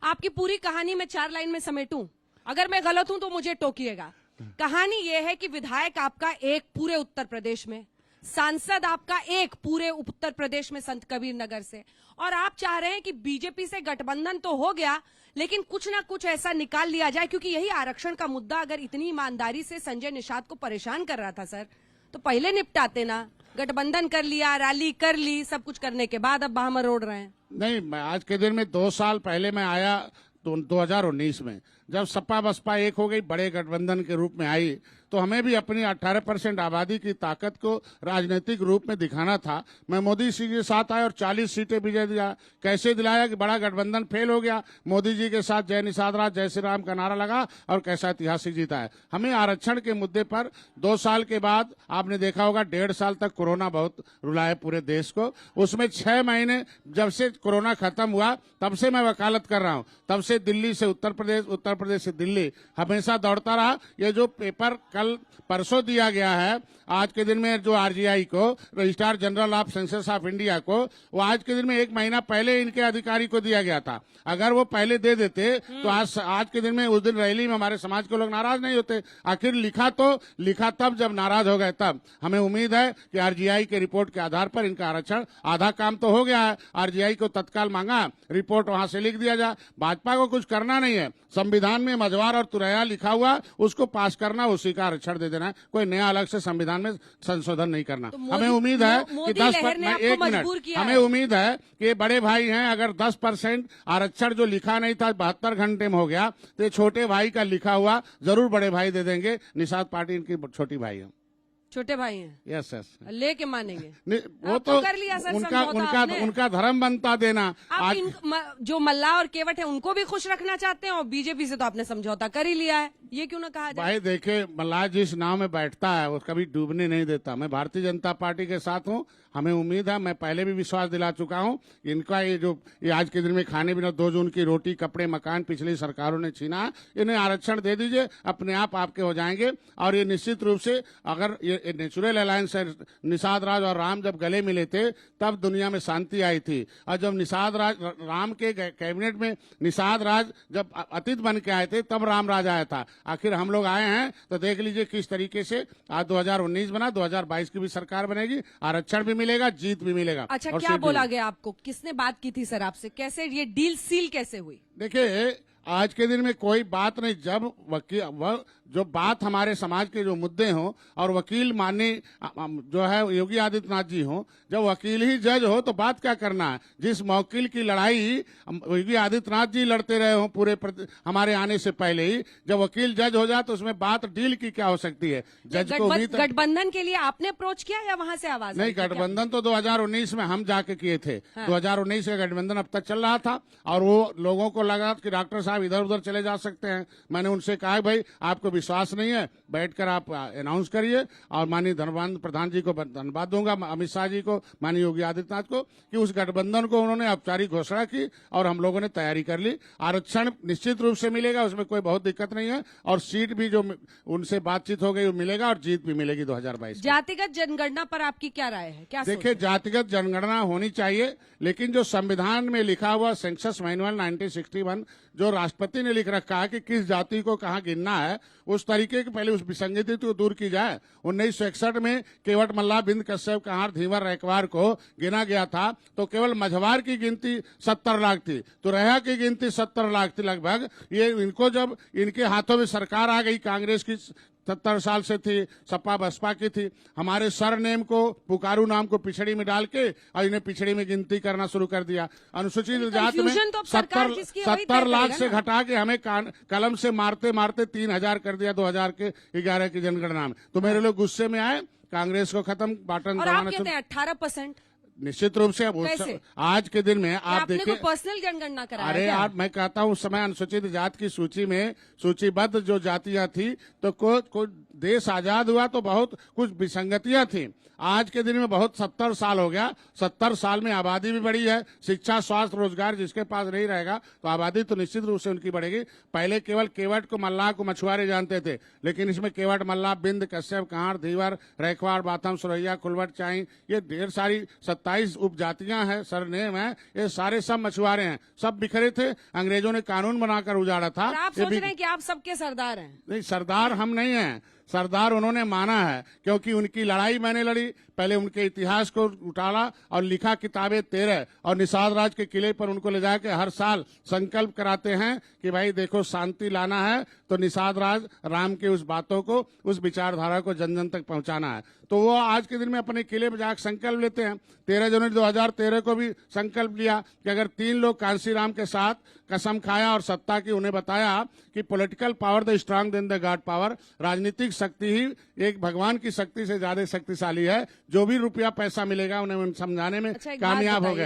आपकी पूरी कहानी मैं 4 लाइन में समेटूं, अगर मैं गलत हूं तो मुझे टोकिएगा। कहानी यह है कि विधायक आपका एक पूरे उत्तर प्रदेश में, सांसद आपका एक पूरे उत्तर प्रदेश में संत कबीर नगर से, और आप चाह रहे हैं कि बीजेपी से गठबंधन तो हो गया लेकिन कुछ ना कुछ ऐसा निकाल लिया जाए, क्योंकि यही आरक्षण का मुद्दा अगर इतनी ईमानदारी से संजय निषाद को परेशान कर रहा था सर, तो पहले निपटाते ना। गठबंधन कर लिया, रैली कर ली, सब कुछ करने के बाद अब बहामर ओढ़ रहे हैं। नहीं, मैं आज के दिन में 2 साल पहले मैं आया 2019 में, जब सपा बसपा एक हो गई, बड़े गठबंधन के रूप में आई, तो हमें भी अपनी 18% आबादी की ताकत को राजनीतिक रूप में दिखाना था। मैं मोदी जी के साथ आया और 40 सीटें विजय दिया। कैसे दिलाया कि बड़ा गठबंधन फेल हो गया, मोदी जी के साथ जय निषाद राज जय श्री राम का नारा लगा और कैसा ऐतिहासिक जीता है। हमें आरक्षण के मुद्दे पर 2 साल के बाद आपने देखा होगा 1.5 साल तक कोरोना बहुत रुलाया पूरे देश को। उसमें 6 महीने जब से कोरोना खत्म हुआ तब से मैं वकालत कर रहा हूं, तब से दिल्ली से उत्तर प्रदेश, उत्तर प्रदेश से दिल्ली हमेशा दौड़ता रहा। ये जो पेपर कल परसों दिया गया है, आज के दिन में जो आरजीआई को, registrar general of census of India को, वो आज के दिन में 1 महीना पहले इनके अधिकारी को दिया गया था। अगर वो पहले दे देते तो आज के दिन में, उस दिन रैली में हमारे समाज के लोग नाराज नहीं होते। आखिर लिखा तब जब नाराज हो गए तब। हमें उम्मीद है कि आरजीआई के रिपोर्ट के आधार पर इनका आरक्षण, आधा काम तो हो गया है। आरजीआई को तत्काल मांगा, रिपोर्ट वहां से लिख दिया जाए। भाजपा को कुछ करना नहीं है, संविधान में मझवार और तुरैया लिखा हुआ, उसको पास करना, उसी का आरक्षण दे देना है। कोई नया अलग से संविधान में संशोधन नहीं करना। तो हमें उम्मीद है कि 1 मिनट, हमें उम्मीद है कि बड़े भाई हैं, अगर 10% आरक्षण जो लिखा नहीं था 72 घंटे में हो गया, तो छोटे भाई का लिखा हुआ जरूर बड़े भाई दे देंगे। निषाद पार्टी इनकी छोटी भाई है, छोटे भाई हैं। यस यस, लेके मानेंगे वो तो कर लिया सर, उनका धर्म बनता देना। आप जो मल्ला और केवट है उनको भी खुश रखना चाहते हैं, और बीजेपी से तो आपने समझौता कर ही लिया है, ये क्यों ना कहा जाए? भाई देखे, मल्लाह जिस नाव में बैठता है वो कभी डूबने नहीं देता। मैं भारतीय जनता पार्टी के साथ हूँ। हमें उम्मीद है, मैं पहले भी विश्वास दिला चुका हूँ, इनका ये आज के दिन में खाने बिना 2 जून की रोटी, कपड़े, मकान पिछली सरकारों ने छीना है। इन्हें आरक्षण दे दीजिए, अपने आप आपके हो जाएंगे। और ये निश्चित रूप से, अगर ये नेचुरल अलायंस है, निषाद राज और राम जब गले मिले थे तब दुनिया में शांति आई थी। और जब निषाद राज, राम के कैबिनेट में निषाद राज जब अतिथि बन के आए थे तब राम राज आया था। आखिर हम लोग आए हैं तो देख लीजिए किस तरीके से आज 2019 बना, 2022 की भी सरकार बनेगी, आरक्षण भी मिलेगा, जीत भी मिलेगा। अच्छा, क्या बोला गया आपको? किसने बात की थी सर आपसे? कैसे ये डील सील कैसे हुई? देखिए, आज के दिन में कोई बात नहीं। जब वकील, जो बात हमारे समाज के जो मुद्दे हों, और वकील माननीय जो है योगी आदित्यनाथ जी हों, जब वकील ही जज हो तो बात क्या करना है? जिस मौकिल की लड़ाई योगी आदित्यनाथ जी लड़ते रहे हों पूरे हमारे आने से पहले ही, जब वकील जज हो जाए तो उसमें बात डील की क्या हो सकती है? जज को गठबंधन के लिए आपने अप्रोच किया या वहां से आवाज? नहीं, गठबंधन तो 2019 में हम जाके किए थे। 2019 का गठबंधन अब तक चल रहा था, और वो लोगों को लगा कि डॉक्टर साहब इधर उधर चले जा सकते हैं। मैंने उनसे कहा, भाई आपको विश्वास नहीं है, बैठकर आप अनाउंस करिए। और माननीय धर्मेंद्र प्रधान जी को धन्यवाद दूंगा, अमित शाह जी को, माननीय योगी आदित्यनाथ को, कि उस गठबंधन को उन्होंने औपचारिक घोषणा की और हम लोगों ने तैयारी कर ली। आरक्षण निश्चित रूप से मिलेगा, उसमें कोई बहुत दिक्कत नहीं है। और सीट भी जो उनसे बातचीत हो गई वो मिलेगा, और जीत भी मिलेगी 2022। जातिगत जनगणना पर आपकी क्या राय है? क्या देखिए, जातिगत जनगणना होनी चाहिए, लेकिन जो संविधान में लिखा हुआ सेंसस मैनुअल 1961 जो राष्ट्रपति ने लिख रखा है कि किस जाति को कहाँ गिनना है, उस तरीके के पहले उस विसंगति को दूर की जाए। 1961 में केवट मल्लाह, बिंद कश्यप, कहार, धीवर, रैकवार को गिना गया था, तो केवल मझवार की गिनती 70 लाख थी, तो रेहा की गिनती 70 लाख थी लगभग। ये इनको जब इनके हाथों में सरकार आ गई, कांग्रेस की 70 साल से थी, सपा बसपा की थी, हमारे सर नेम को, पुकारू नाम को पिछड़ी में डाल के और इन्हें पिछड़ी में गिनती करना शुरू कर दिया। अनुसूचित जाति में 70 लाख से घटा के हमें कलम से मारते मारते 3000 कर दिया 2011 की जनगणना में। तो मेरे लोग गुस्से में आए, कांग्रेस को खत्म बाटन दबाना। 18%? निश्चित रूप से आज के दिन में आप देखिए, पर्सनल जनगणना कराया। अरे यार, मैं कहता हूँ उस समय अनुसूचित जाति की सूची में सूचीबद्ध जो जातियां थी, तो कोई देश आजाद हुआ तो बहुत कुछ विसंगतियां थी। आज के दिन में बहुत 70 साल हो गया, 70 साल में आबादी भी बढ़ी है, शिक्षा, स्वास्थ्य, रोजगार जिसके पास नहीं रहेगा तो आबादी तो निश्चित रूप से उनकी बढ़ेगी। पहले केवल केवट को, मल्लाह को मछुआरे जानते थे, लेकिन इसमें केवट, मल्लाह, बिंद, कश्यप, कांड़, धीवर, रैखवाड़, बाथम, सुरैया, कुलवट, चाई, ये ढेर सारी 27 उपजातियां हैं, सरनेम है, ये सारे सब मछुआरे हैं, सब बिखरे थे। अंग्रेजों ने कानून बनाकर उजाड़ा था। और आप ये सोच रहे हैं कि आप सबके सरदार हैं? नहीं, सरदार हम नहीं हैं, सरदार उन्होंने माना है, क्योंकि उनकी लड़ाई मैंने लड़ी। पहले उनके इतिहास को उठाला और लिखा किताबें 13, और निषाद राज के किले पर उनको ले जाके हर साल संकल्प कराते हैं कि भाई देखो शांति लाना है तो निषाद राज राम के उस बातों को, उस विचारधारा को जन जन तक पहुंचाना है। तो वो आज के दिन में अपने किले पर जाकर संकल्प लेते हैं। 13 जनवरी 2013 को भी संकल्प लिया कि अगर 3 लोग कांशीराम के साथ कसम खाया और सत्ता की, उन्हें बताया कि political power the strong then the god power, राजनीतिक शक्ति ही एक भगवान की शक्ति से ज्यादा शक्तिशाली है। जो भी रुपया पैसा मिलेगा उन्हें समझाने में अच्छा, एक बात कामयाब हो बताइए। गए।